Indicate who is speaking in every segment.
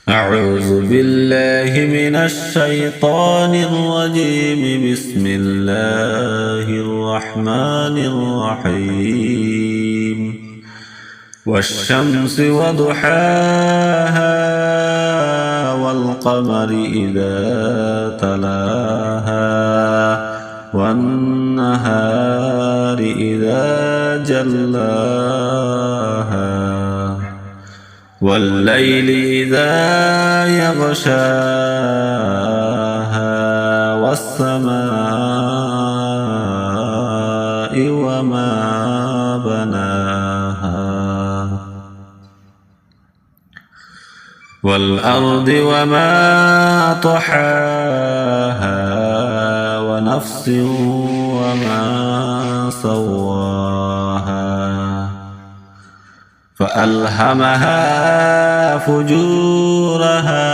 Speaker 1: أعوذ بالله من الشيطان الرجيم. بسم الله الرحمن الرحيم. والشمس وضحاها والقمر إذا تلاها والنهار إذا جلاها والليل إذا يغشاها والسماء وما بناها والأرض وما طحاها ونفس وما سواها فألهمها فجورها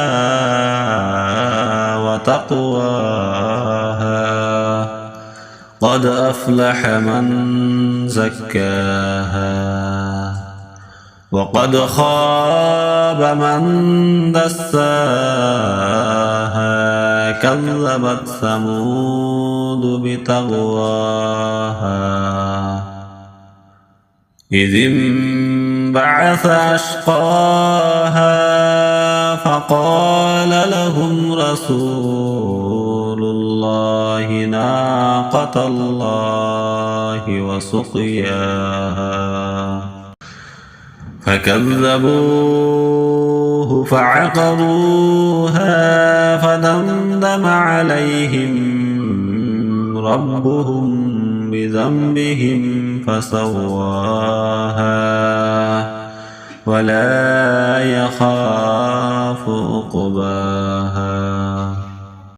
Speaker 1: وتقواها قد أفلح من زكاها وقد خاب من دساها كذبت ثمود بطغواها إذ انبعث أشقاها فقال لهم رسول الله ناقة الله وسقياها فكذبوه فعقروها فدمدم عليهم ربهم بذنبهم فسواها ولا يخاف عقباها.